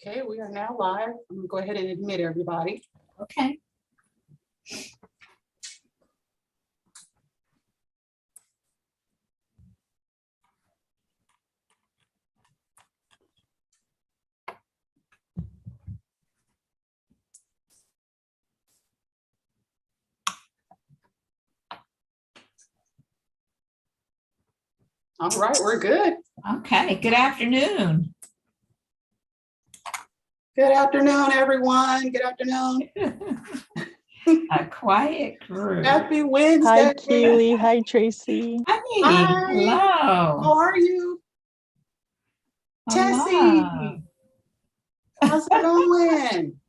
Okay, we are now live. I'm gonna go ahead and admit everybody. Okay. All right, we're good. Okay, good afternoon. Good afternoon, everyone. Good afternoon. A quiet group. Happy Wednesday. Hi, Keely. Hi, Tracy. Hi. Hi. Hello. How are you? Hello. Tessie. How's it going?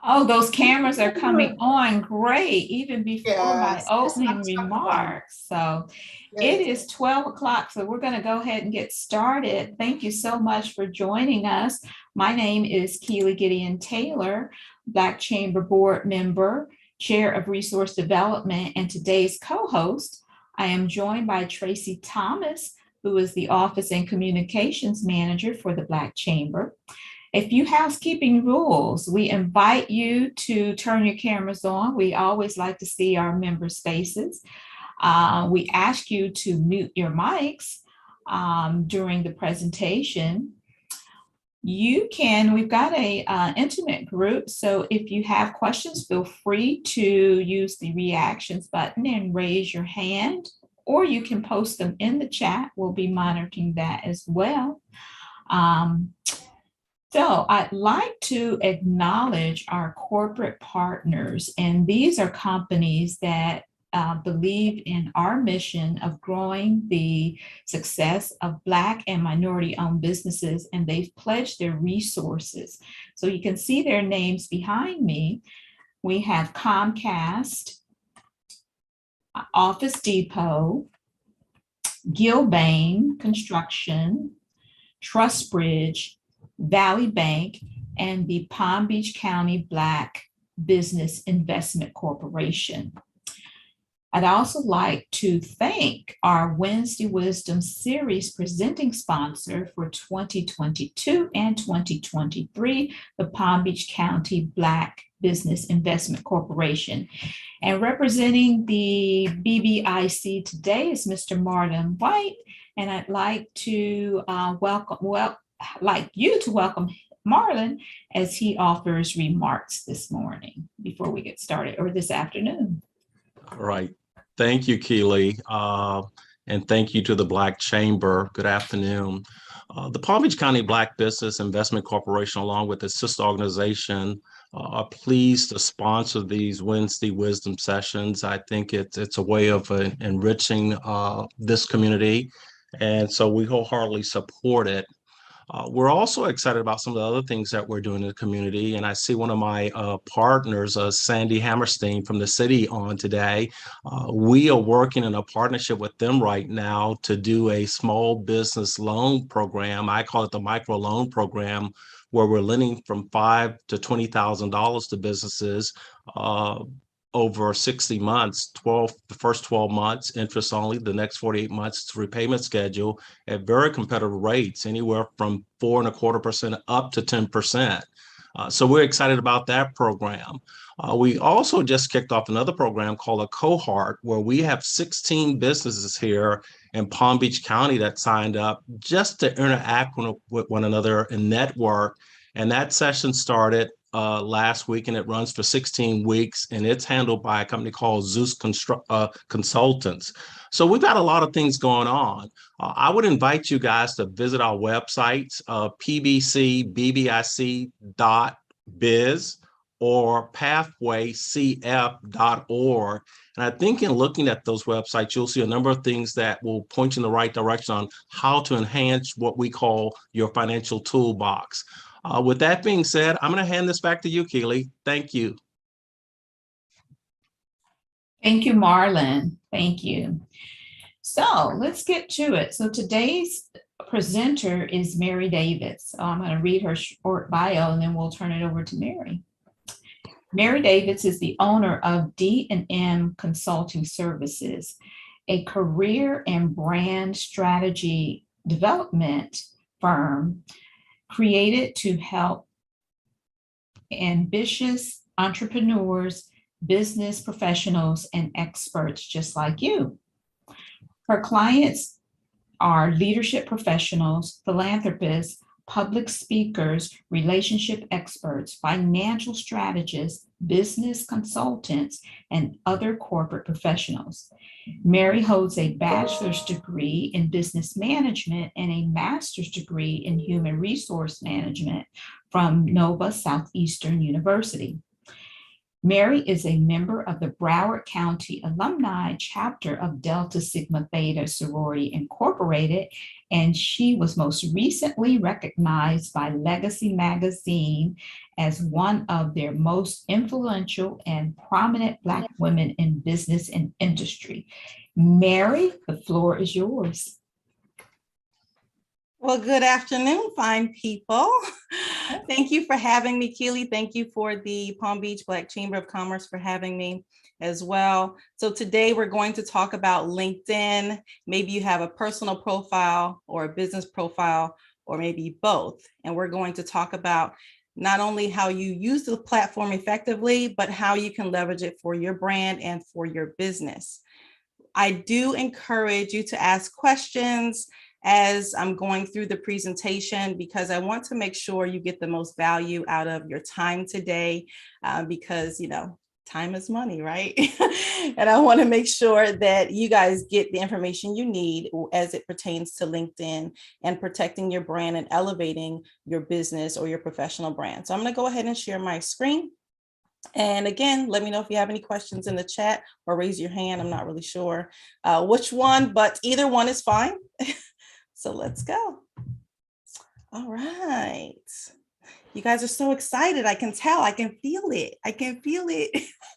Oh, those cameras are coming on great, even before my Yes, opening it's not remarks. So it is 12 o'clock, so we're going to go ahead and get started. Thank you so much for joining us. My name is Keely Gideon Taylor, Black Chamber Board member, Chair of Resource Development, and today's co-host. I am joined by Tracy Thomas, who is the Office and Communications Manager for the Black Chamber. A few housekeeping rules. We invite you to turn your cameras on. We always like to see our members' faces. We ask you to mute your mics during the presentation. We've got a intimate group, so if you have questions, feel free to use the reactions button and raise your hand, or you can post them in the chat. We'll be monitoring that as well. So I'd like to acknowledge our corporate partners, and these are companies that believe in our mission of growing the success of Black and minority-owned businesses, and they've pledged their resources. So you can see their names behind me. We have Comcast, Office Depot, Gilbane Construction, Trustbridge, Valley Bank, and the Palm Beach County Black Business Investment Corporation. I'd also like to thank our Wednesday Wisdom Series presenting sponsor for 2022 and 2023, the Palm Beach County Black Business Investment Corporation. And representing the BBIC today is Mr. Martin White, and I'd like to welcome Marlon as he offers remarks this morning before we get started, or this afternoon. All right. Thank you, Keely. And thank you to the Black Chamber. Good afternoon. The Palm Beach County Black Business Investment Corporation, along with its sister organization, are pleased to sponsor these Wednesday Wisdom sessions. I think it's a way of enriching this community. And so we wholeheartedly support it. We're also excited about some of the other things that we're doing in the community. And I see one of my partners, Sandy Hammerstein from the city on today. We are working in a partnership with them right now to do a small business loan program. I call it the micro loan program, where we're lending from $5,000 to $20,000 to businesses over 60 months, the first 12 months, interest only, the next 48 months to repayment schedule at very competitive rates, anywhere from 4.25% up to 10%. So we're excited about that program. We also just kicked off another program called a cohort, where we have 16 businesses here in Palm Beach County that signed up just to interact with one another and network. And that session started last week, and it runs for 16 weeks, and it's handled by a company called Zeus Consultants. So we've got a lot of things going on. I would invite you guys to visit our websites, pbcbbic.biz or pathwaycf.org. And I think in looking at those websites, you'll see a number of things that will point you in the right direction on how to enhance what we call your financial toolbox. With that being said, I'm going to hand this back to you, Keely. Thank you. Thank you, Marlon. Thank you. So let's get to it. So today's presenter is Mary Davis. So I'm going to read her short bio, and then we'll turn it over to Mary. Mary Davis is the owner of D&M Consulting Services, a career and brand strategy development firm created to help ambitious entrepreneurs, business professionals, and experts just like you. Her clients are leadership professionals, philanthropists, public speakers, relationship experts, financial strategists, business consultants, and other corporate professionals. Mary holds a bachelor's degree in business management and a master's degree in human resource management from Nova Southeastern University. Mary is a member of the Broward County Alumnae chapter of Delta Sigma Theta Sorority Incorporated, and she was most recently recognized by Legacy Magazine as one of their most influential and prominent Black women in business and industry. Mary, the floor is yours. Well, good afternoon, fine people. Thank you for having me, Keely. Thank you for the Palm Beach Black Chamber of Commerce for having me as well. So today we're going to talk about LinkedIn. Maybe you have a personal profile or a business profile, or maybe both. And we're going to talk about not only how you use the platform effectively, but how you can leverage it for your brand and for your business. I do encourage you to ask questions as I'm going through the presentation, because I want to make sure you get the most value out of your time today, because, you know, time is money, right? And I want to make sure that you guys get the information you need as it pertains to LinkedIn and protecting your brand and elevating your business or your professional brand. So I'm going to go ahead and share my screen. And again, let me know if you have any questions in the chat or raise your hand. I'm not really sure which one, but either one is fine. So let's go. All right. You guys are so excited. I can tell, I can feel it. I can feel it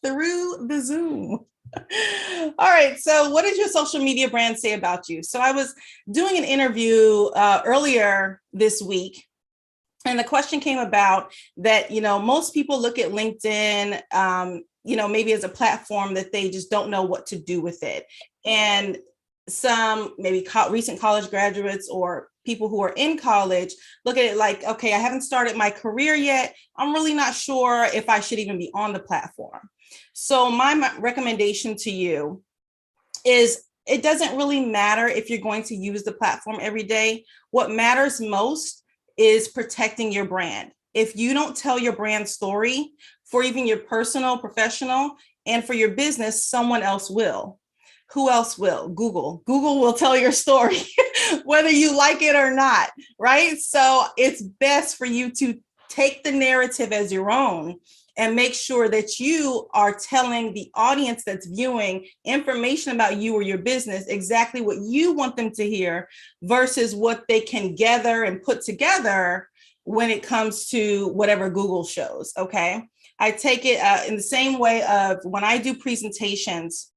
through the Zoom. All right. So what does your social media brand say about you? So I was doing an interview earlier this week, and the question came about that, you know, most people look at LinkedIn, you know, maybe as a platform that they just don't know what to do with it. And some maybe recent college graduates or people who are in college look at it like, okay, I haven't started my career yet. I'm really not sure if I should even be on the platform. So my recommendation to you is it doesn't really matter if you're going to use the platform every day. What matters most is protecting your brand. If you don't tell your brand story for even your personal, professional, and for your business, someone else will. Who else will? Google. Google will tell your story, whether you like it or not, right? So it's best for you to take the narrative as your own and make sure that you are telling the audience that's viewing information about you or your business exactly what you want them to hear versus what they can gather and put together when it comes to whatever Google shows, okay? I take it in the same way of when I do presentations,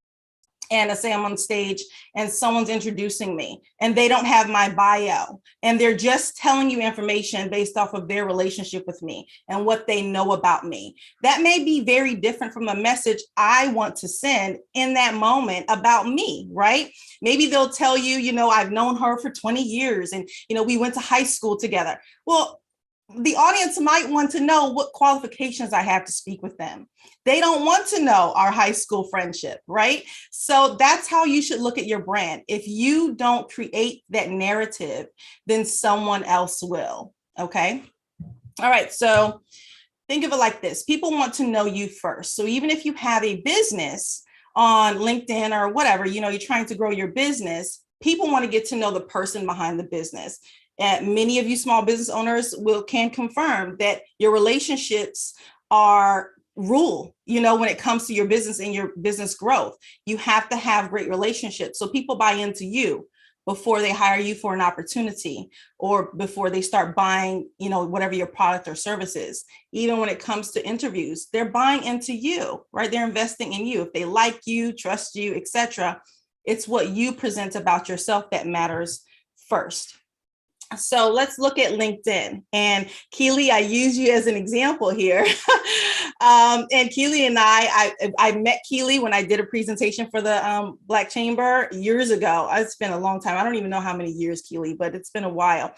and I say I'm on stage and someone's introducing me and they don't have my bio and they're just telling you information based off of their relationship with me and what they know about me. That may be very different from a message I want to send in that moment about me, right? Maybe they'll tell you, you know, I've known her for 20 years and, you know, we went to high school together. Well, the audience might want to know what qualifications I have to speak with them. They don't want to know our high school friendship, right? So that's how you should look at your brand. If you don't create that narrative, then someone else will, okay? All right, so think of it like this. People want to know you first. So even if you have a business on LinkedIn or whatever, you know, you're trying to grow your business, people want to get to know the person behind the business. And many of you small business owners can confirm that your relationships are rule, you know, when it comes to your business and your business growth. You have to have great relationships. So people buy into you before they hire you for an opportunity or before they start buying, you know, whatever your product or service is. Even when it comes to interviews, they're buying into you, right? They're investing in you. If they like you, trust you, etc., it's what you present about yourself that matters first. So let's look at LinkedIn. And Keely, I use you as an example here. And Keely and I met Keely when I did a presentation for the Black Chamber years ago. It's been a long time. I don't even know how many years, Keely, but it's been a while.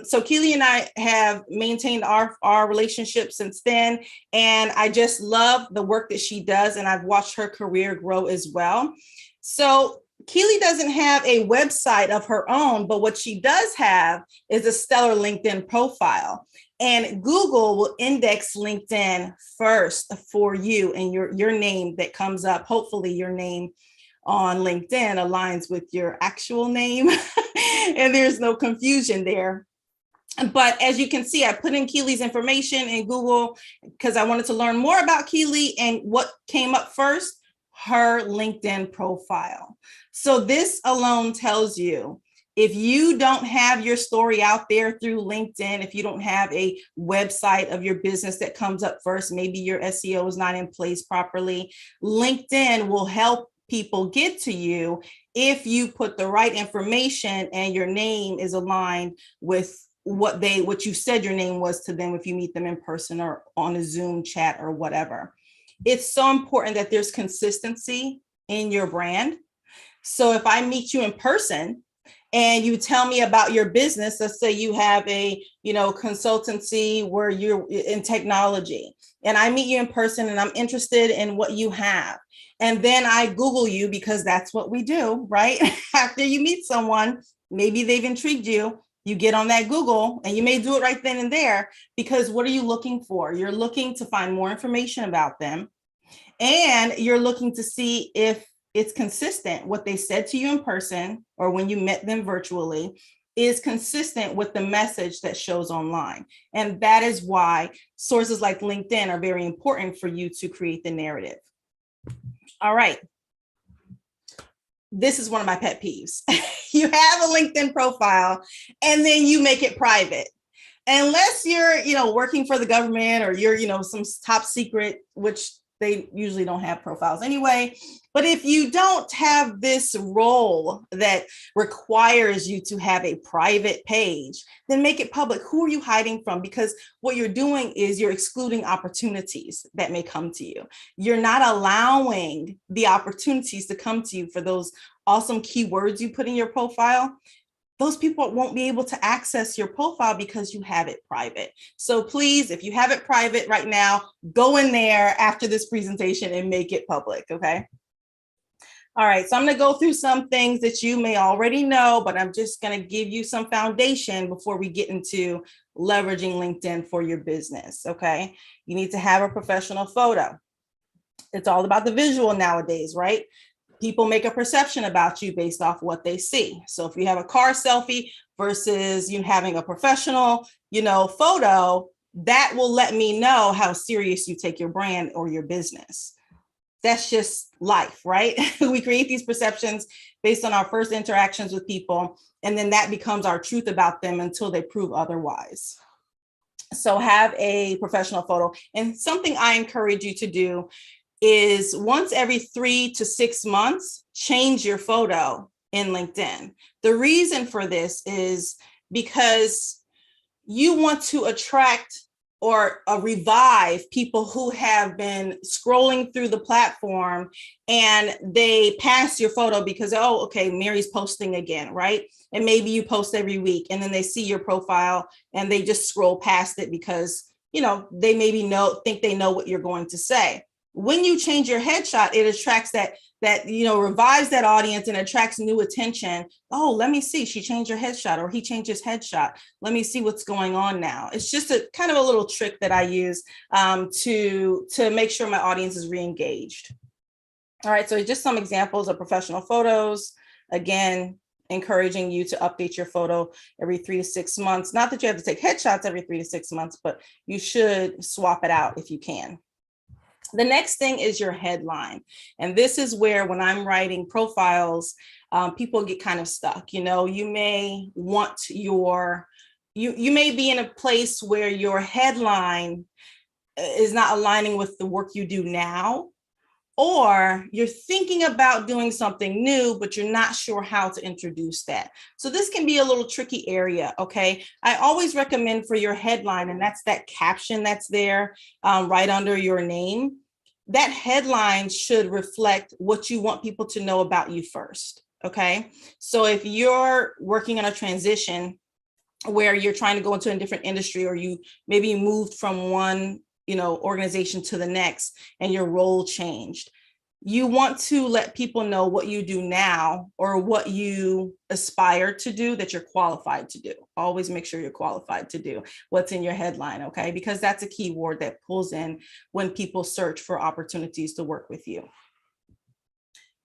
So Keely and I have maintained our relationship since then. And I just love the work that she does. And I've watched her career grow as well. So Keely doesn't have a website of her own, but what she does have is a stellar LinkedIn profile. And Google will index LinkedIn first for you and your name that comes up. Hopefully your name on LinkedIn aligns with your actual name and there's no confusion there. But as you can see, I put in Keely's information in Google because I wanted to learn more about Keely, and what came up first, her LinkedIn profile. So this alone tells you, if you don't have your story out there through LinkedIn, if you don't have a website of your business that comes up first, maybe your SEO is not in place properly, LinkedIn will help people get to you if you put the right information and your name is aligned with what you said your name was to them if you meet them in person or on a Zoom chat or whatever. It's so important that there's consistency in your brand. So if I meet you in person and you tell me about your business, let's say you have a, consultancy where you're in technology, and I meet you in person and I'm interested in what you have. And then I Google you, because that's what we do, right? After you meet someone, maybe they've intrigued you, you get on that Google, and you may do it right then and there, because what are you looking for? You're looking to find more information about them, and you're looking to see if it's consistent. What they said to you in person or when you met them virtually is consistent with the message that shows online. And that is why sources like LinkedIn are very important for you to create the narrative. All right. This is one of my pet peeves. You have a LinkedIn profile and then you make it private. Unless you're, working for the government, or you're, some top secret, which they usually don't have profiles anyway. But if you don't have this role that requires you to have a private page, then make it public. Who are you hiding from? Because what you're doing is you're excluding opportunities that may come to you. You're not allowing the opportunities to come to you for those awesome keywords you put in your profile. Those people won't be able to access your profile because you have it private. So please, if you have it private right now, go in there after this presentation and make it public, okay? All right, so I'm gonna go through some things that you may already know, but I'm just gonna give you some foundation before we get into leveraging LinkedIn for your business, okay? You need to have a professional photo. It's all about the visual nowadays, right? People make a perception about you based off what they see. So if you have a car selfie versus you having a professional, photo, that will let me know how serious you take your brand or your business. That's just life, right? We create these perceptions based on our first interactions with people, and then that becomes our truth about them until they prove otherwise. So have a professional photo. And something I encourage you to do is once every 3 to 6 months, change your photo in LinkedIn. The reason for this is because you want to attract or revive people who have been scrolling through the platform and they pass your photo because, oh, okay, Mary's posting again, right? And maybe you post every week, and then they see your profile and they just scroll past it because, they maybe think they know what you're going to say. When you change your headshot, it attracts that revives that audience and attracts new attention. Oh, let me see, she changed her headshot, or he changed his headshot. Let me see what's going on now. It's just a kind of a little trick that I use to make sure my audience is re-engaged. All right, so just some examples of professional photos. Again, encouraging you to update your photo every 3 to 6 months. Not that you have to take headshots every 3 to 6 months, but you should swap it out if you can. The next thing is your headline. And this is where, when I'm writing profiles, people get kind of stuck. You may want you may be in a place where your headline is not aligning with the work you do now, or you're thinking about doing something new, but you're not sure how to introduce that. So this can be a little tricky area, okay? I always recommend for your headline, and that's that caption that's there right under your name. That headline should reflect what you want people to know about you first, okay? So if you're working on a transition where you're trying to go into a different industry, or you maybe moved from one organization to the next and your role changed, you want to let people know what you do now or what you aspire to do that you're qualified to do. Always make sure you're qualified to do what's in your headline, okay? Because that's a keyword that pulls in when people search for opportunities to work with you.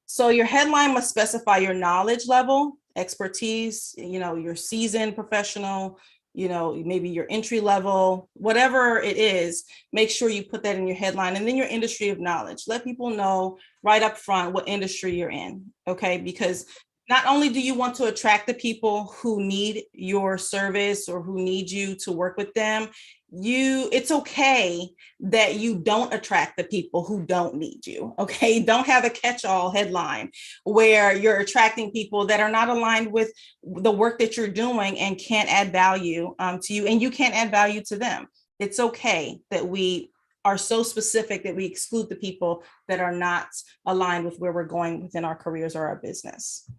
So your headline must specify your knowledge level, expertise, your seasoned professional, maybe your entry level, whatever it is, make sure you put that in your headline. And then your industry of knowledge. Let people know right up front what industry you're in, okay? Because not only do you want to attract the people who need your service or who need you to work with them, it's okay that you don't attract the people who don't need you, okay? Don't have a catch-all headline where you're attracting people that are not aligned with the work that you're doing and can't add value to you, and you can't add value to them. It's okay that we are so specific that we exclude the people that are not aligned with where we're going within our careers or our business,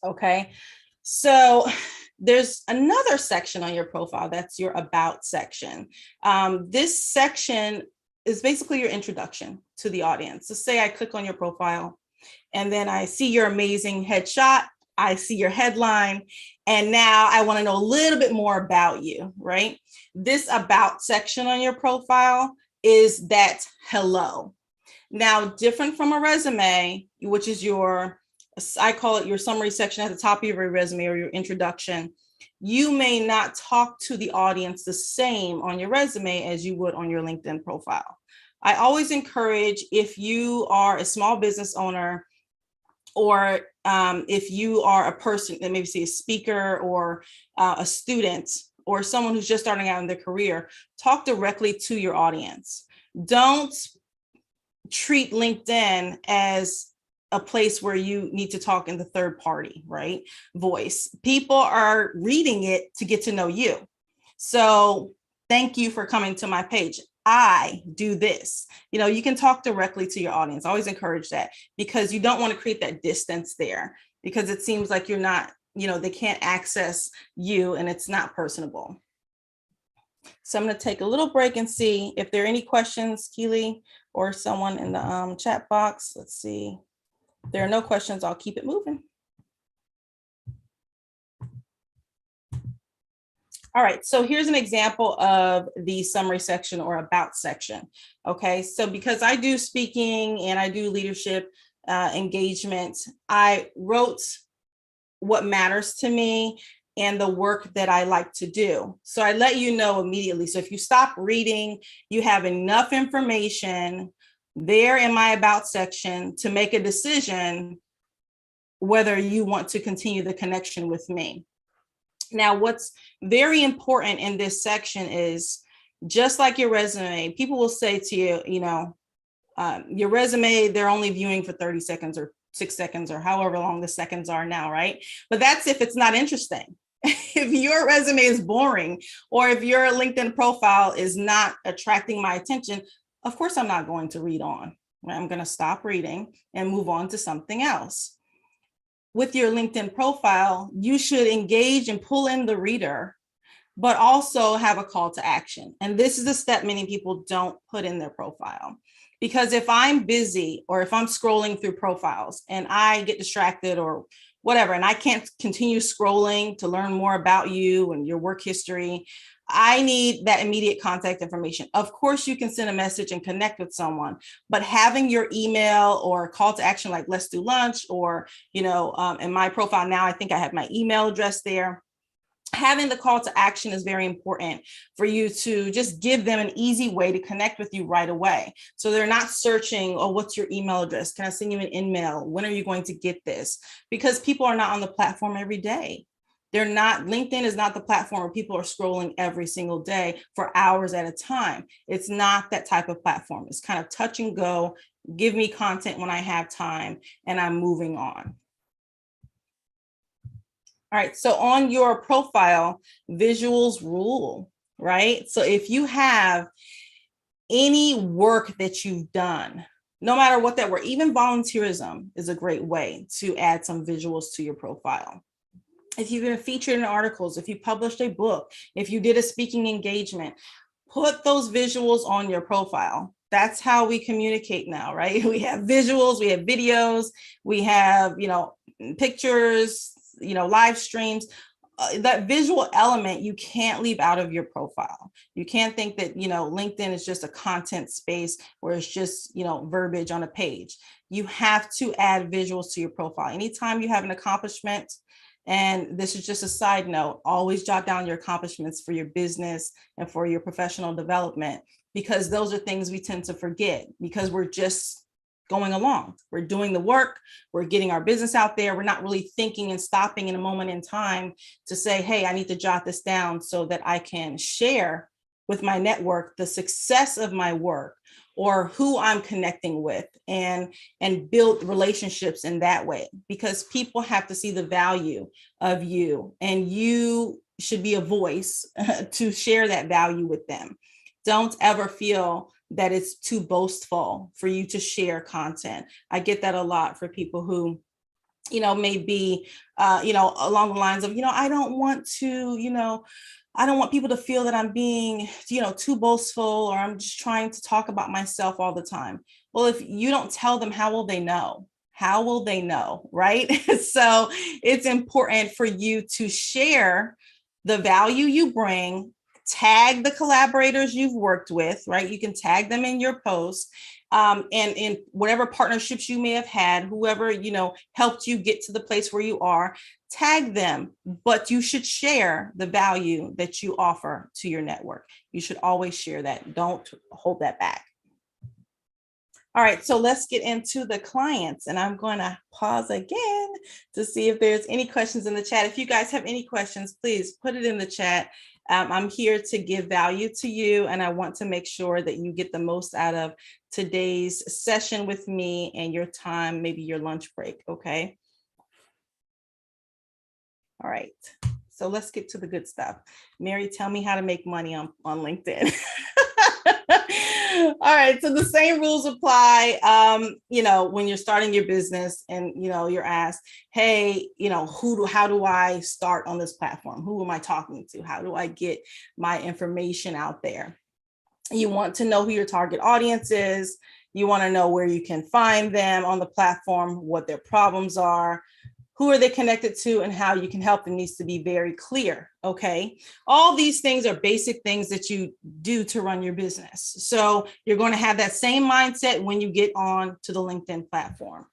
okay? So there's another section on your profile, that's your about section. This section is basically your introduction to the audience. So say I click on your profile and then I see your amazing headshot, I see your headline, and now I want to know a little bit more about you, right? This about section on your profile is that hello. Now, different from a resume, which is I call it your summary section at the top of your resume or your introduction. You may not talk to the audience the same on your resume as you would on your LinkedIn profile. I always encourage, if you are a small business owner, or if you are a person that maybe say a speaker or a student or someone who's just starting out in their career, talk directly to your audience. Don't treat LinkedIn as a place where you need to talk in the third party, right? Voice. People are reading it to get to know you. So thank you for coming to my page. I do this. You can talk directly to your audience. I always encourage that, because you don't want to create that distance there, because it seems like you're not, they can't access you and it's not personable. So I'm going to take a little break and see if there are any questions, Keely, or someone in the chat box. Let's see. If there are no questions, I'll keep it moving. All right, so here's an example of the summary section or about section. Okay, so because I do speaking and I do leadership engagement, I wrote what matters to me and the work that I like to do. So I let you know immediately. So if you stop reading, you have enough information there in my about section to make a decision whether you want to continue the connection with me. Now, what's very important in this section is, just like your resume, people will say to you, your resume, they're only viewing for 30 seconds or 6 seconds or however long the seconds are now, right? But that's if it's not interesting. If your resume is boring, or if your LinkedIn profile is not attracting my attention, of course, I'm not going to read on. I'm going to stop reading and move on to something else. With your LinkedIn profile, you should engage and pull in the reader, but also have a call to action. And this is a step many people don't put in their profile. Because if I'm busy, or if I'm scrolling through profiles and I get distracted or whatever, and I can't continue scrolling to learn more about you and your work history, I need that immediate contact information. Of course, you can send a message and connect with someone, but having your email or call to action, like let's do lunch, or, in my profile now, I think I have my email address there. Having the call to action is very important for you to just give them an easy way to connect with you right away. So they're not searching, oh, what's your email address? Can I send you an email? When are you going to get this? Because people are not on the platform every day. LinkedIn is not the platform where people are scrolling every single day for hours at a time. It's not that type of platform. It's kind of touch and go. Give me content when I have time, and I'm moving on. All right, so on your profile, visuals rule, right? So if you have any work that you've done, no matter what that were, even volunteerism is a great way to add some visuals to your profile. If you've been featured in articles, if you published a book, if you did a speaking engagement, put those visuals on your profile. That's how we communicate now, right? We have visuals, we have videos, we have, pictures, live streams. That visual element you can't leave out of your profile. You can't think that, LinkedIn is just a content space where it's just, verbiage on a page. You have to add visuals to your profile. Anytime you have an accomplishment, and this is just a side note, always jot down your accomplishments for your business and for your professional development, because those are things we tend to forget because we're just going along. We're doing the work, we're getting our business out there. We're not really thinking and stopping in a moment in time to say, hey, I need to jot this down so that I can share with my network the success of my work or who I'm connecting with, and build relationships in that way, because people have to see the value of you, and you should be a voice to share that value with them. Don't ever feel that it's too boastful for you to share content. I get that a lot for people who, may be, along the lines of, I don't want people to feel that I'm being, too boastful, or I'm just trying to talk about myself all the time. Well, if you don't tell them, how will they know? How will they know, right? So it's important for you to share the value you bring, tag the collaborators you've worked with, right? You can tag them in your post, and in whatever partnerships you may have had, whoever, helped you get to the place where you are, tag them, but you should share the value that you offer to your network. You should always share that. Don't hold that back. All right, so let's get into the clients, and I'm going to pause again to see if there's any questions in the chat. If you guys have any questions, please put it in the chat. I'm here to give value to you, and I want to make sure that you get the most out of today's session with me and your time, maybe your lunch break, okay? All right, so let's get to the good stuff. Mary, tell me how to make money on LinkedIn. All right, so the same rules apply, when you're starting your business and, you're asked, hey, how do I start on this platform? Who am I talking to? How do I get my information out there? You want to know who your target audience is. You want to know where you can find them on the platform, what their problems are, who are they connected to, and how you can help them needs to be very clear, okay? All these things are basic things that you do to run your business. So you're going to have that same mindset when you get on to the LinkedIn platform.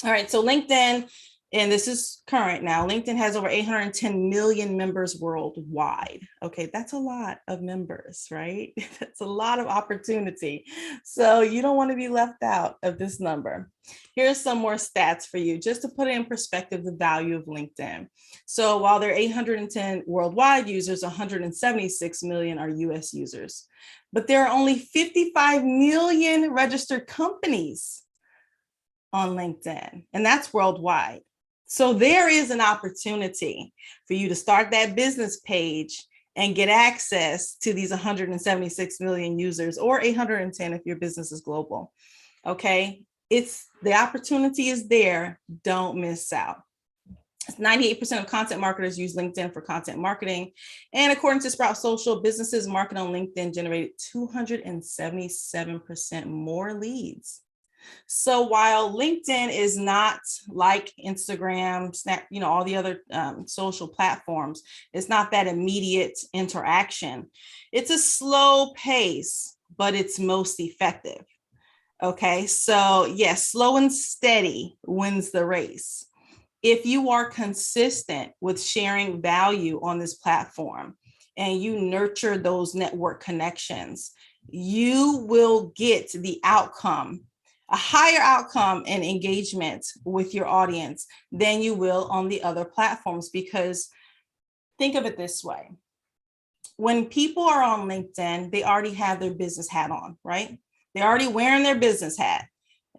All right, so LinkedIn, and this is current now, LinkedIn has over 810 million members worldwide. Okay, that's a lot of members, right? That's a lot of opportunity. So you don't want to be left out of this number. Here's some more stats for you, just to put it in perspective, the value of LinkedIn. So while there are 810 worldwide users, 176 million are US users, but there are only 55 million registered companies on LinkedIn, and that's worldwide. So there is an opportunity for you to start that business page and get access to these 176 million users, or 810 if your business is global. Okay, the opportunity is there. Don't miss out. 98% of content marketers use LinkedIn for content marketing. And according to Sprout Social, businesses marketing on LinkedIn generated 277% more leads. So while LinkedIn is not like Instagram, Snap, all the other social platforms, it's not that immediate interaction. It's a slow pace, but it's most effective. Okay, so yes, slow and steady wins the race. If you are consistent with sharing value on this platform and you nurture those network connections, you will get the outcome, a higher outcome and engagement with your audience than you will on the other platforms. Because think of it this way. When people are on LinkedIn, they already have their business hat on, right? They're already wearing their business hat.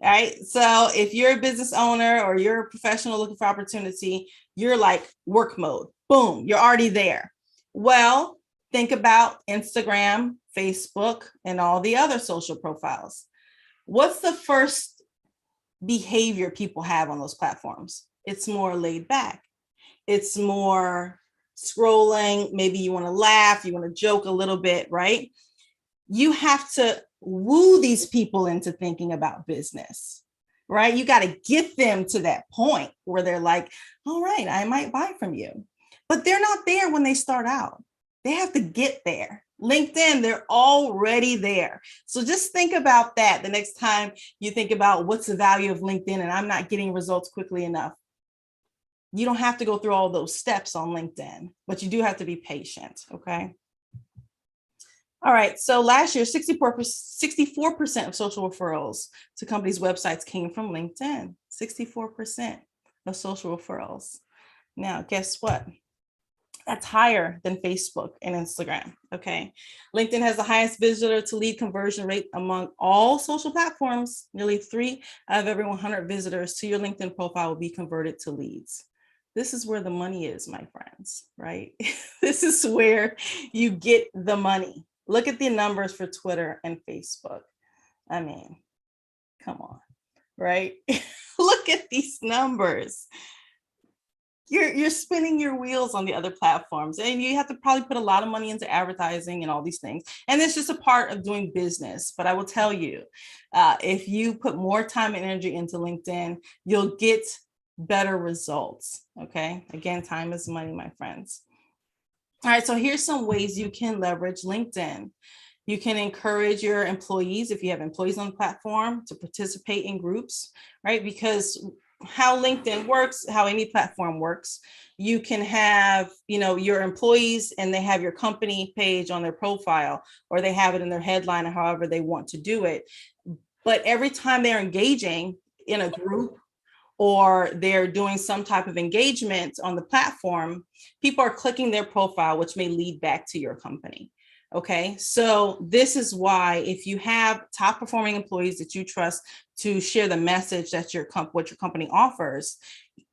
Right. So if you're a business owner or you're a professional looking for opportunity, you're like work mode. Boom, you're already there. Well, think about Instagram, Facebook, and all the other social profiles. What's the first behavior people have on those platforms? It's more laid back. It's more scrolling. Maybe you want to laugh, you want to joke a little bit, right? You have to woo these people into thinking about business, right? You got to get them to that point where they're like, all right, I might buy from you. But they're not there when they start out. They have to get there. LinkedIn, they're already there. So just think about that the next time you think about what's the value of LinkedIn and I'm not getting results quickly enough. You don't have to go through all those steps on LinkedIn, but you do have to be patient, okay? All right, so last year, 64% of social referrals to companies' websites came from LinkedIn, 64% of social referrals. Now, guess what? That's higher than Facebook and Instagram, okay? LinkedIn has the highest visitor to lead conversion rate among all social platforms. Nearly 3 out of every 100 visitors to your LinkedIn profile will be converted to leads. This is where the money is, my friends, right? This is where you get the money. Look at the numbers for Twitter and Facebook. I mean, come on, right? Look at these numbers. You're spinning your wheels on the other platforms, and you have to probably put a lot of money into advertising and all these things. And it's just a part of doing business. But I will tell you, if you put more time and energy into LinkedIn, you'll get better results. Okay. Again, time is money, my friends. All right, so here's some ways you can leverage LinkedIn. You can encourage your employees, if you have employees on the platform, to participate in groups, right? Because how LinkedIn works, how any platform works, you can have, your employees and they have your company page on their profile, or they have it in their headline, or however they want to do it. But every time they're engaging in a group, or they're doing some type of engagement on the platform, people are clicking their profile, which may lead back to your company. Okay, so this is why if you have top performing employees that you trust to share the message that what your company offers,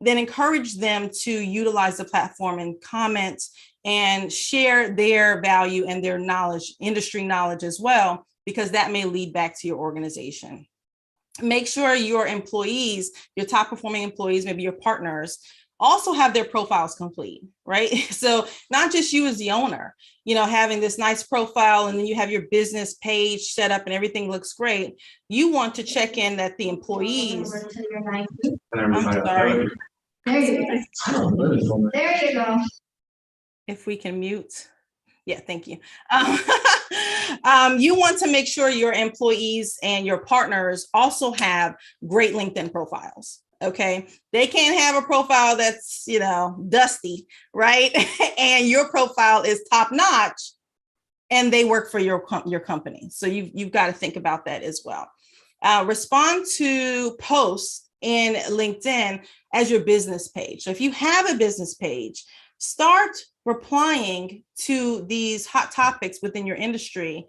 then encourage them to utilize the platform and comment and share their value and their knowledge, industry knowledge as well, because that may lead back to your organization. Make sure your employees, your top performing employees, maybe your partners, also have their profiles complete, right? So not just you as the owner, having this nice profile and then you have your business page set up and everything looks great. You want to check in that the employees. I'm sorry. There you go. If we can mute. Yeah, thank you. You want to make sure your employees and your partners also have great LinkedIn profiles. Okay, they can't have a profile that's, dusty, right? And your profile is top notch and they work for your company. So you've got to think about that as well. Respond to posts in LinkedIn as your business page. So if you have a business page, start replying to these hot topics within your industry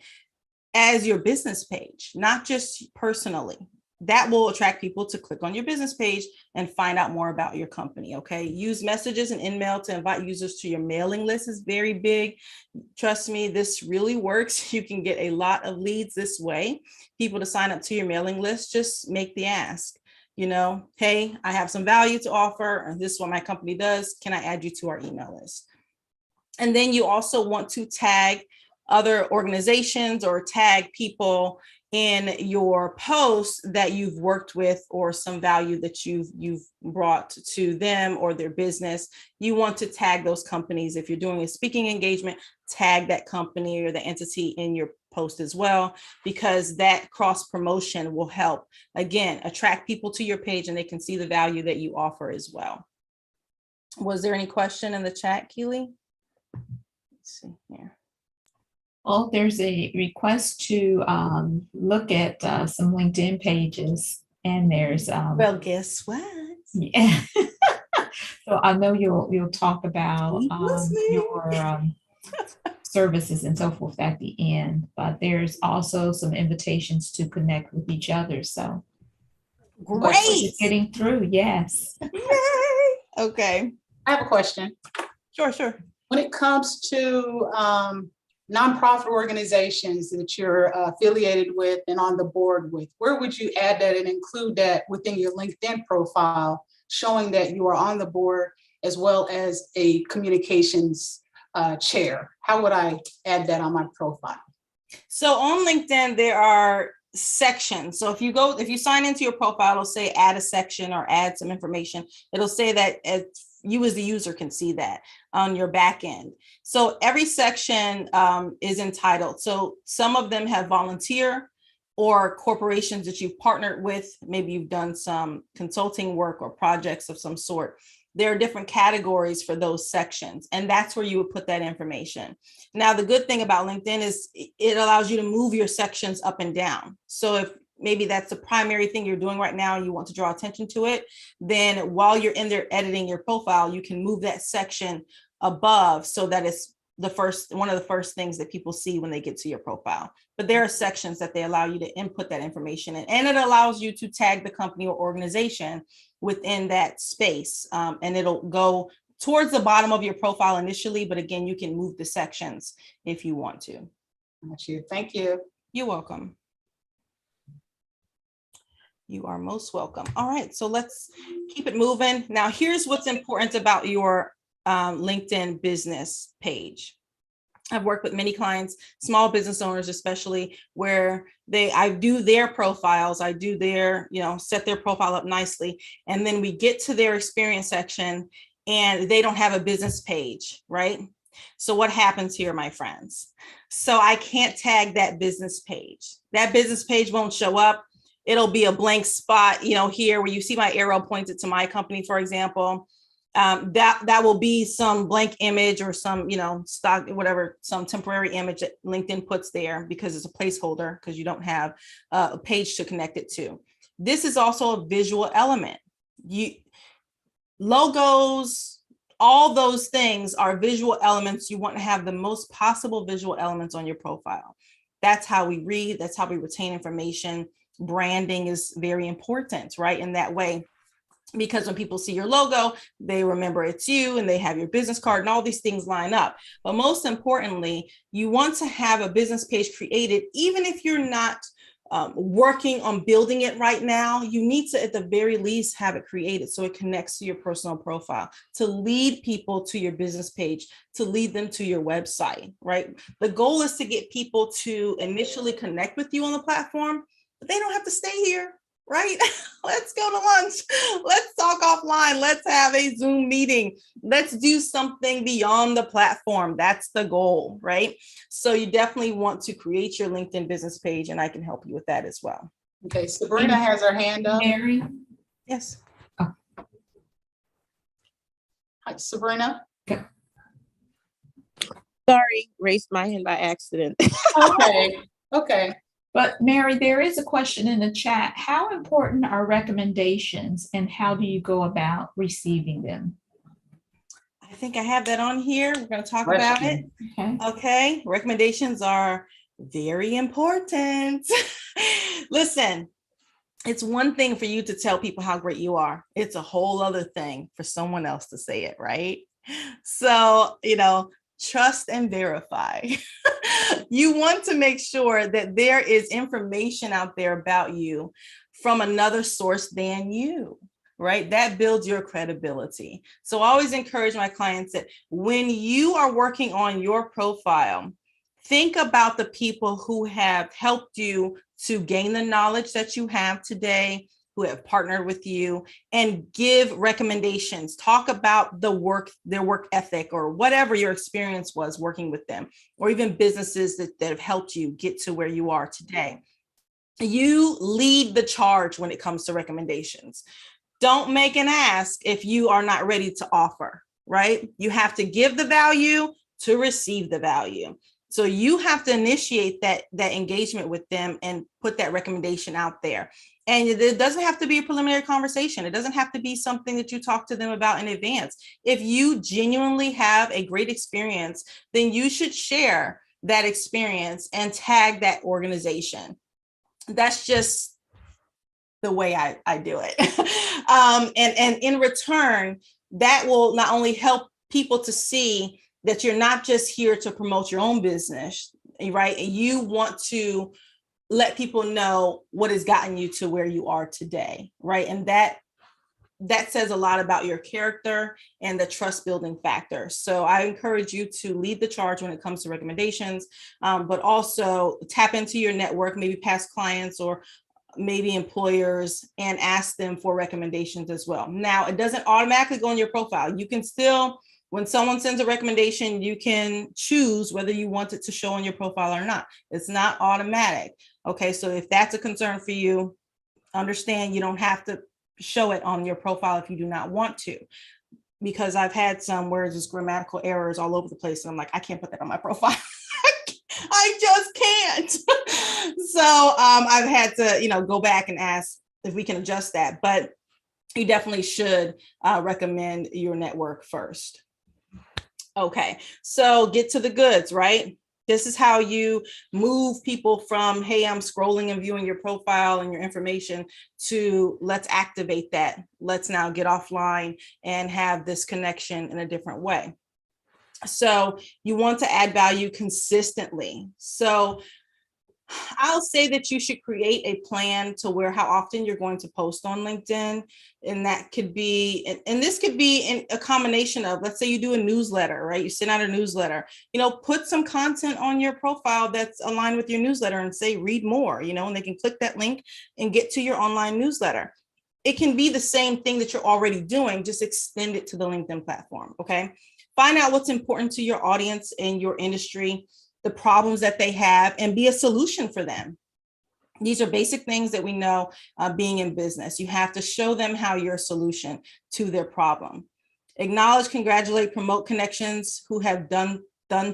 as your business page, not just personally. That will attract people to click on your business page and find out more about your company, okay? Use messages and email to invite users to your mailing list is very big. Trust me, this really works. You can get a lot of leads this way. People to sign up to your mailing list, just make the ask. Hey, I have some value to offer, and this is what my company does. Can I add you to our email list? And then you also want to tag other organizations or tag people in your posts that you've worked with or some value that you've brought to them or their business. You want to tag those companies. If you're doing a speaking engagement, tag that company or the entity in your post as well, because that cross promotion will help, again, attract people to your page and they can see the value that you offer as well. Was there any question in the chat, Keely? Let's see here. Well, there's a request to look at some LinkedIn pages, and there's well, guess what? Yeah. So I know you'll talk about your services and so forth at the end. But there's also some invitations to connect with each other. So Great. it's getting through. Yes. Yay. Okay. I have a question. Sure. When it comes to nonprofit organizations that you're affiliated with and on the board with, where would you add that and include that within your LinkedIn profile, showing that you are on the board as well as a communications chair? How would I add that on my profile? So on LinkedIn, there are sections. So if you sign into your profile, it'll say add a section or add some information. It'll say that you as the user can see that on your back end. So every section is entitled. So some of them have volunteer or corporations that you've partnered with. Maybe you've done some consulting work or projects of some sort. There are different categories for those sections, and that's where you would put that information. Now, the good thing about LinkedIn is it allows you to move your sections up and down. So if maybe that's the primary thing you're doing right now and you want to draw attention to it, then while you're in there editing your profile, you can move that section above so that it's one of the first things that people see when they get to your profile. But there are sections that they allow you to input that information in, and it allows you to tag the company or organization within that space. And it'll go towards the bottom of your profile initially, but again, you can move the sections if you want to. Thank you. You're welcome. You are most welcome. All right, so let's keep it moving. Now, here's what's important about your LinkedIn business page. I've worked with many clients, small business owners especially, where I do their profiles, I do their, set their profile up nicely. And then we get to their experience section and they don't have a business page, right? So what happens here, my friends? So I can't tag that business page. That business page won't show up. It'll be a blank spot, here where you see my arrow pointed to my company, for example. That will be some blank image or some, stock, whatever, some temporary image that LinkedIn puts there because it's a placeholder because you don't have a page to connect it to. This is also a visual element. Logos, all those things are visual elements. You want to have the most possible visual elements on your profile. That's how we read. That's how we retain information. Branding is very important, right? In that way. Because when people see your logo, they remember it's you and they have your business card and all these things line up. But most importantly, you want to have a business page created, even if you're not working on building it right now, you need to, at the very least, have it created so it connects to your personal profile, to lead people to your business page, to lead them to your website, right? The goal is to get people to initially connect with you on the platform, but they don't have to stay here. Right? Let's go to lunch. Let's talk offline. Let's have a Zoom meeting. Let's do something beyond the platform. That's the goal, right? So you definitely want to create your LinkedIn business page, and I can help you with that as well. Okay, Sabrina has her hand up. Mary? Yes. Oh. Hi, Sabrina. Sorry, raised my hand by accident. Okay. But Mary, there is a question in the chat. How important are recommendations and how do you go about receiving them? I think I have that on here. We're going to talk about it. Okay. Recommendations are very important. Listen, it's one thing for you to tell people how great you are. It's a whole other thing for someone else to say it, right? So, trust and verify. You want to make sure that there is information out there about you from another source than you, right? That builds your credibility. So I always encourage my clients that when you are working on your profile, think about the people who have helped you to gain the knowledge that you have today, who have partnered with you, and give recommendations. Talk about their work ethic, or whatever your experience was working with them, or even businesses that have helped you get to where you are today. You lead the charge when it comes to recommendations. Don't make an ask if you are not ready to offer, right? You have to give the value to receive the value. So you have to initiate that engagement with them and put that recommendation out there. And it doesn't have to be a preliminary conversation. It doesn't have to be something that you talk to them about in advance. If you genuinely have a great experience, then you should share that experience and tag that organization. That's just the way I do it. And in return, that will not only help people to see that you're not just here to promote your own business, right? And you want to let people know what has gotten you to where you are today, right? And that says a lot about your character and the trust building factor. So I encourage you to lead the charge when it comes to recommendations, but also tap into your network, maybe past clients or maybe employers, and ask them for recommendations as well. Now, it doesn't automatically go in your profile. You can still, when someone sends a recommendation, you can choose whether you want it to show on your profile or not. It's not automatic. Okay, so if that's a concern for you, understand you don't have to show it on your profile if you do not want to, because I've had some where there's grammatical errors all over the place and I'm like, I can't put that on my profile. I just can't. So I've had to, go back and ask if we can adjust that, but you definitely should recommend your network first. Okay, so get to the goods, right? This is how you move people from, hey, I'm scrolling and viewing your profile and your information, to let's activate that. Let's now get offline and have this connection in a different way. So you want to add value consistently. So I'll say that you should create a plan to where how often you're going to post on LinkedIn. And that could be, and this could be in a combination of, let's say you do a newsletter, right? You send out a newsletter, put some content on your profile that's aligned with your newsletter and say, read more, and they can click that link and get to your online newsletter. It can be the same thing that you're already doing, just extend it to the LinkedIn platform, okay? Find out what's important to your audience and your industry, the problems that they have, and be a solution for them. These are basic things that we know being in business. You have to show them how you're a solution to their problem. Acknowledge, congratulate, promote connections who have done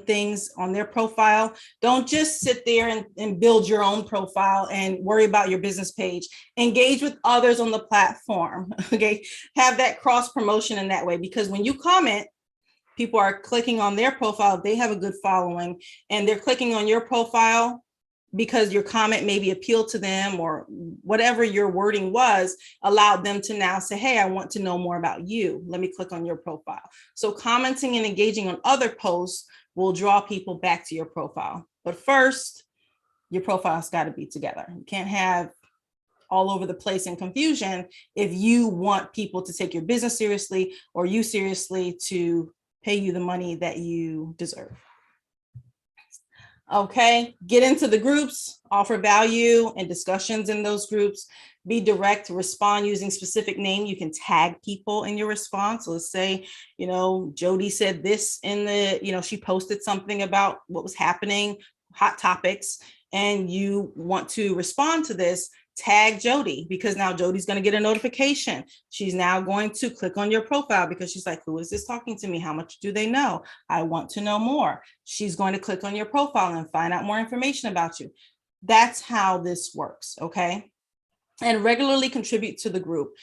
things on their profile. Don't just sit there and build your own profile and worry about your business page. Engage with others on the platform, okay? Have that cross promotion in that way, because when you comment, people are clicking on their profile, they have a good following, and they're clicking on your profile because your comment maybe appealed to them, or whatever your wording was allowed them to now say, hey, I want to know more about you. Let me click on your profile. So commenting and engaging on other posts will draw people back to your profile. But first, your profile's got to be together. You can't have all over the place and confusion if you want people to take your business seriously, or you seriously to pay you the money that you deserve. Okay, get into the groups, offer value and discussions in those groups, be direct, respond using specific name. You can tag people in your response. So let's say, Jody said this in the, she posted something about what was happening, hot topics, and you want to respond to this. Tag Jody, because now Jody's going to get a notification. She's now going to click on your profile because she's like, who is this talking to me? How much do they know? I want to know more. She's going to click on your profile and find out more information about you. That's how this works, okay? And regularly contribute to the group.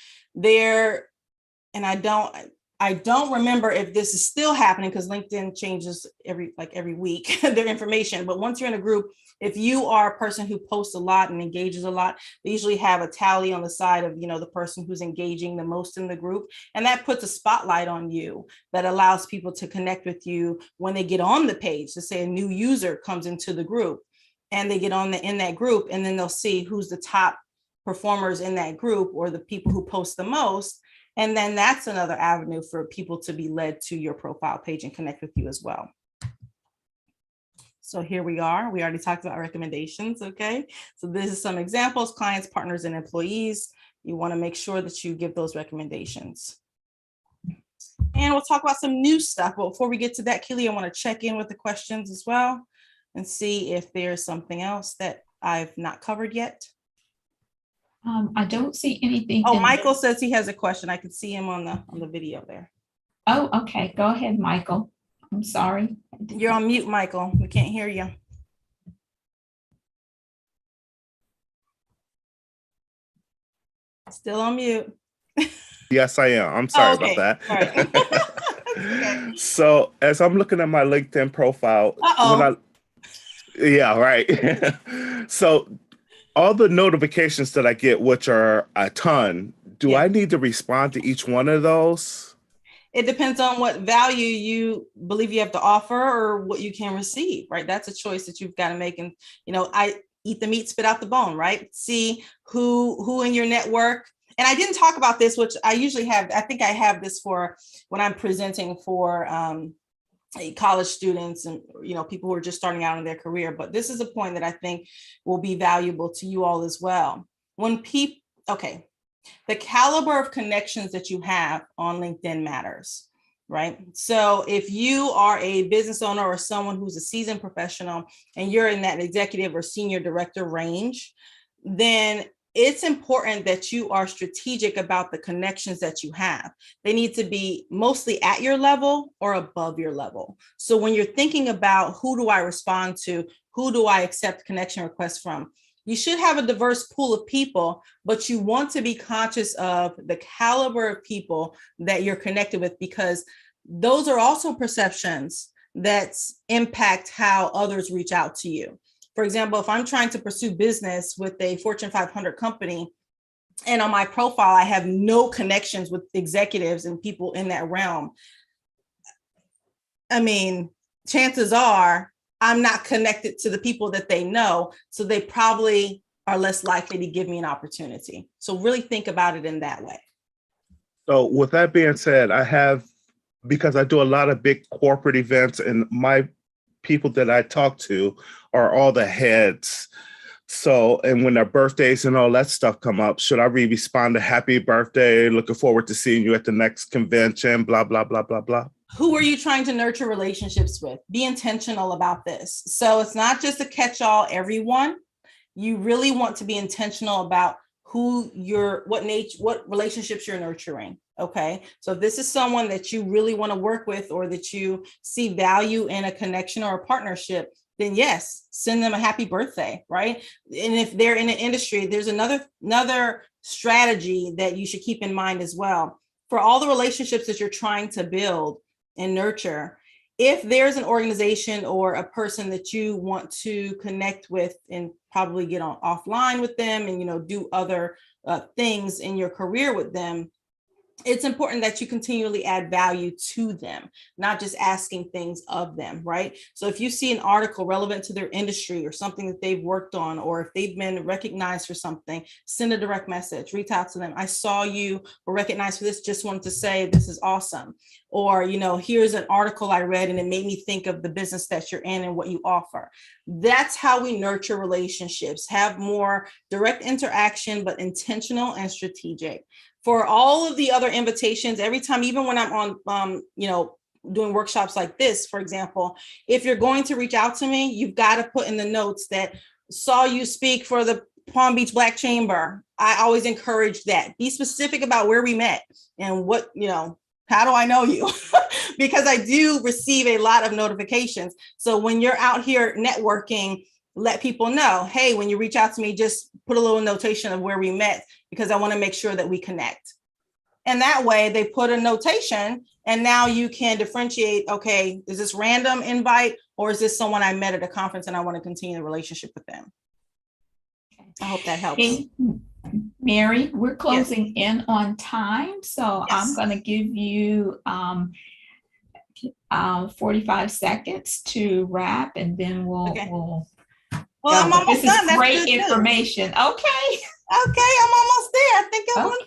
And I don't remember if this is still happening, because LinkedIn changes every week their information. But once you're in a group, if you are a person who posts a lot and engages a lot, they usually have a tally on the side of, the person who's engaging the most in the group. And that puts a spotlight on you that allows people to connect with you when they get on the page. To say a new user comes into the group and they get in that group, and then they'll see who's the top performers in that group, or the people who post the most. And then that's another avenue for people to be led to your profile page and connect with you as well. So here we are. We already talked about recommendations, okay? So this is some examples: clients, partners, and employees. You want to make sure that you give those recommendations. And we'll talk about some new stuff. But before we get to that, Keely, I want to check in with the questions as well and see if there's something else that I've not covered yet. I don't see anything. Oh, Michael says he has a question. I can see him on the video there. Oh, okay. Go ahead, Michael. I'm sorry. You're on mute, Michael. We can't hear you. Still on mute. Yes, I am. I'm sorry about that. All right. Okay. So as I'm looking at my LinkedIn profile, yeah, right. So all the notifications that I get, which are a ton, do I need to respond to each one of those? It depends on what value you believe you have to offer or what you can receive, right? That's a choice that you've got to make. And, I eat the meat, spit out the bone, right? See who in your network. And I didn't talk about this, which I usually have. I think I have this for when I'm presenting for college students and, people who are just starting out in their career. But this is a point that I think will be valuable to you all as well. The caliber of connections that you have on LinkedIn matters, right? So if you are a business owner or someone who's a seasoned professional and you're in that executive or senior director range, then it's important that you are strategic about the connections that you have. They need to be mostly at your level or above your level. So when you're thinking about who do I respond to, who do I accept connection requests from, you should have a diverse pool of people, but you want to be conscious of the caliber of people that you're connected with, because those are also perceptions that impact how others reach out to you. For example, if I'm trying to pursue business with a Fortune 500 company, and on my profile, I have no connections with executives and people in that realm, chances are I'm not connected to the people that they know, so they probably are less likely to give me an opportunity. So really think about it in that way. So with that being said, because I do a lot of big corporate events and my people that I talk to are all the heads. So, and when their birthdays and all that stuff come up, should I respond to happy birthday, looking forward to seeing you at the next convention, blah, blah, blah, blah, blah? Who are you trying to nurture relationships with? Be intentional about this. So it's not just a catch-all everyone. You really want to be intentional about what relationships you're nurturing. Okay. So if this is someone that you really want to work with, or that you see value in a connection or a partnership, then yes, send them a happy birthday, right? And if they're in an industry, there's another strategy that you should keep in mind as well. For all the relationships that you're trying to build and nurture, if there's an organization or a person that you want to connect with and probably get offline with them and do other things in your career with them, it's important that you continually add value to them, not just asking things of them, right? So if you see an article relevant to their industry or something that they've worked on, or if they've been recognized for something, send a direct message, reach out to them. I saw you were recognized for this, just wanted to say this is awesome. Or, here's an article I read and it made me think of the business that you're in and what you offer. That's how we nurture relationships, have more direct interaction, but intentional and strategic. For all of the other invitations, every time, even when I'm on, doing workshops like this, for example, if you're going to reach out to me, you've got to put in the notes that saw you speak for the Palm Beach Black Chamber. I always encourage that. Be specific about where we met and what, how do I know you? Because I do receive a lot of notifications. So when you're out here networking, let people know, hey, when you reach out to me, just put a little notation of where we met, because I want to make sure that we connect. And that way they put a notation, and now you can differentiate, okay, is this random invite or is this someone I met at a conference and I want to continue the relationship with them? I hope that helps. Hey, Mary, we're closing in on time. So I'm going to give you 45 seconds to wrap, and then we'll well, I'm almost done. That's great information. Okay. Okay, I'm almost there. I think I'm on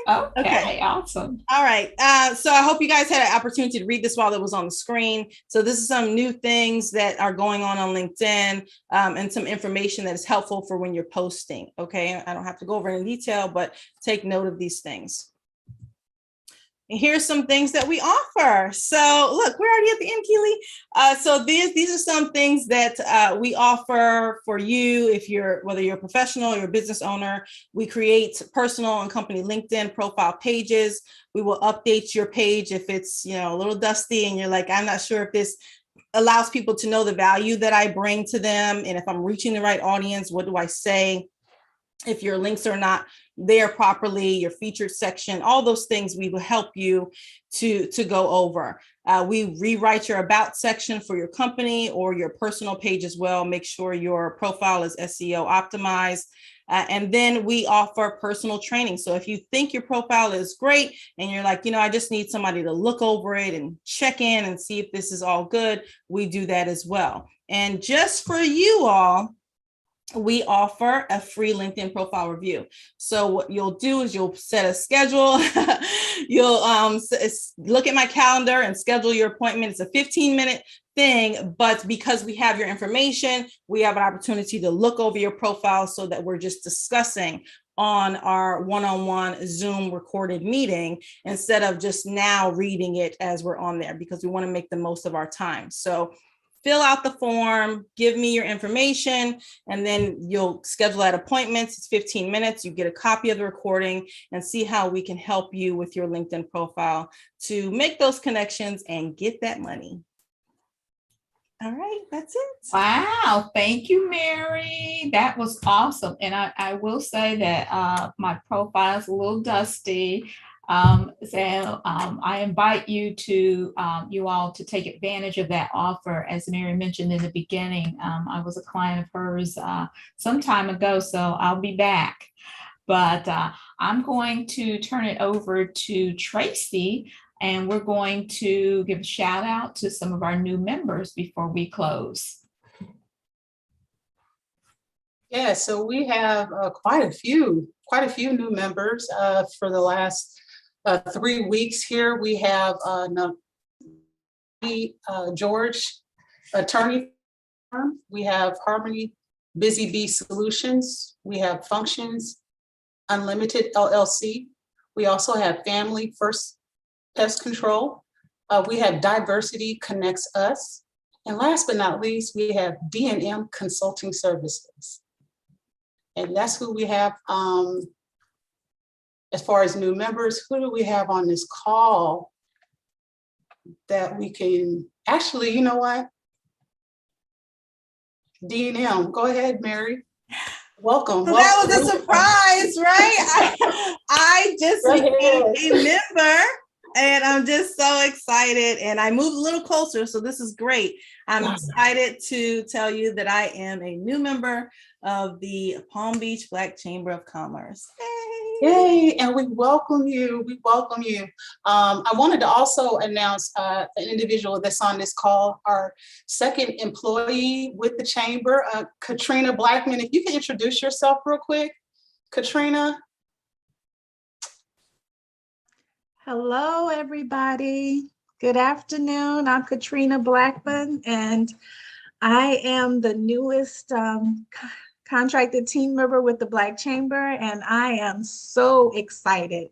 time. Okay, awesome. All right. So I hope you guys had an opportunity to read this while it was on the screen. So this is some new things that are going on LinkedIn, and some information that is helpful for when you're posting. Okay, I don't have to go over it in detail, but take note of these things. And here's some things that we offer. So look, we're already at the end, Keely. So these are some things that we offer for you. Whether you're a professional or you're a business owner, we create personal and company LinkedIn profile pages. We will update your page if it's a little dusty and you're like, I'm not sure if this allows people to know the value that I bring to them, and if I'm reaching the right audience, what do I say? if your links are not there properly, your featured section, all those things we will help you to go over. We rewrite your about section for your company or your personal page as well. Make sure your profile is SEO optimized. And then we offer personal training. So if you think your profile is great and you're like, I just need somebody to look over it and check in and see if this is all good, we do that as well. And just for you all, we offer a free LinkedIn profile review. So what you'll do is you'll set a schedule. You'll look at my calendar and schedule your appointment. It's a 15-minute thing, but because we have your information, we have an opportunity to look over your profile so that we're just discussing on our one-on-one Zoom recorded meeting instead of just now reading it as we're on there, because we want to make the most of our time. So fill out the form, give me your information, and then you'll schedule that appointment. It's 15 minutes. You get a copy of the recording and see how we can help you with your LinkedIn profile to make those connections and get that money. All right, that's it. Wow, thank you, Mary. That was awesome. And I will say that my profile is a little dusty. I invite you all to take advantage of that offer. As Mary mentioned in the beginning, I was a client of hers some time ago, so I'll be back. But I'm going to turn it over to Tracy, and we're going to give a shout out to some of our new members before we close. Yeah, so we have quite a few new members for the last 3 weeks here. We have George, attorney firm. We have Harmony Busy Bee Solutions. We have Functions Unlimited LLC. We also have Family First Pest Control. We have Diversity Connects Us. And last but not least, we have D&M Consulting Services. And that's who we have. As far as new members, who do we have on this call that we can, actually, you know what? D&M, go ahead, Mary. Welcome. So that was a surprise, right? I just became a member and I'm just so excited, and I moved a little closer, so this is great. I'm excited to tell you that I am a new member of the Palm Beach Black Chamber of Commerce. Yay, and we welcome you. We welcome you. I wanted to also announce an individual that's on this call, our second employee with the chamber, Katrina Blackman. If you can introduce yourself real quick, Katrina. Hello, everybody. Good afternoon. I'm Katrina Blackman, and I am the newest contracted team member with the Black Chamber, and I am so excited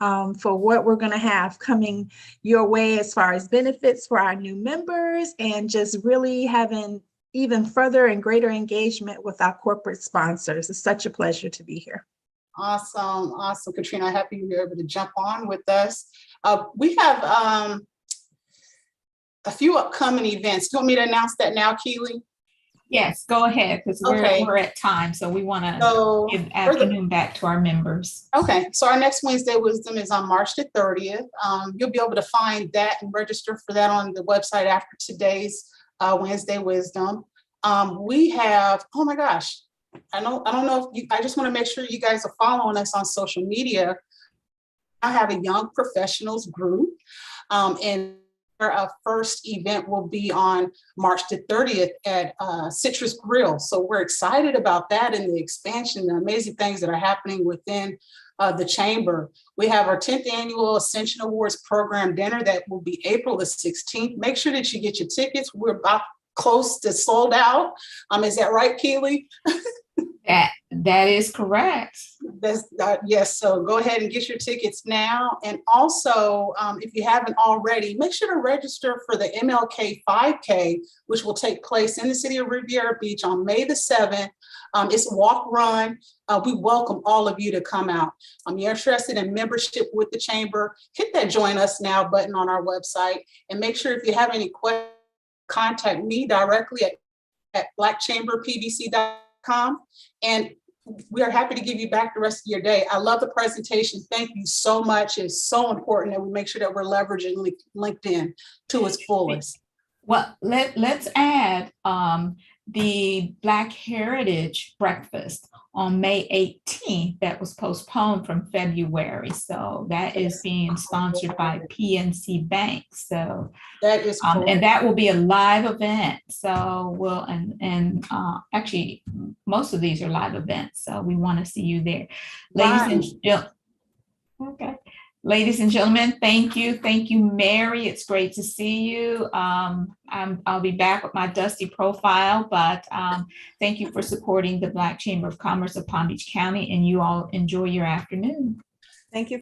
for what we're going to have coming your way as far as benefits for our new members, and just really having even further and greater engagement with our corporate sponsors. It's such a pleasure to be here. Awesome, awesome, Katrina. I'm happy you were able to jump on with us. We have a few upcoming events. Do you want me to announce that now, Keely? Yes, go ahead, because we're at time, so we want to give afternoon back to our members. Okay, so our next Wednesday Wisdom is on March the 30th. You'll be able to find that and register for that on the website after today's Wednesday Wisdom. We have, oh my gosh, I don't know if I just want to make sure you guys are following us on social media. I have a young professionals group, and our first event will be on March the 30th at Citrus Grill. So we're excited about that and the expansion, the amazing things that are happening within the chamber. We have our 10th annual Ascension Awards program dinner that will be April the 16th. Make sure that you get your tickets. We're about close to sold out. Is that right, Keely? That is correct. Yes, so go ahead and get your tickets now. And also, if you haven't already, make sure to register for the MLK 5K, which will take place in the city of Riviera Beach on May the 7th. It's a walk run. We welcome all of you to come out. You're interested in membership with the chamber, hit that Join Us Now button on our website. And make sure if you have any questions, contact me directly at blackchamberpbc.com. And we are happy to give you back the rest of your day. I love the presentation. Thank you so much. It's so important that we make sure that we're leveraging LinkedIn to its fullest. Well, let's add the Black Heritage Breakfast on May 18th that was postponed from February. So that is being sponsored by PNC Bank. So that is cool. And that will be a live event. So we'll actually most of these are live events. So we want to see you there. Ladies and gentlemen, thank you. Thank you, Mary. It's great to see you. I'll be back with my dusty profile, but thank you for supporting the Black Chamber of Commerce of Palm Beach County, and you all enjoy your afternoon. Thank you.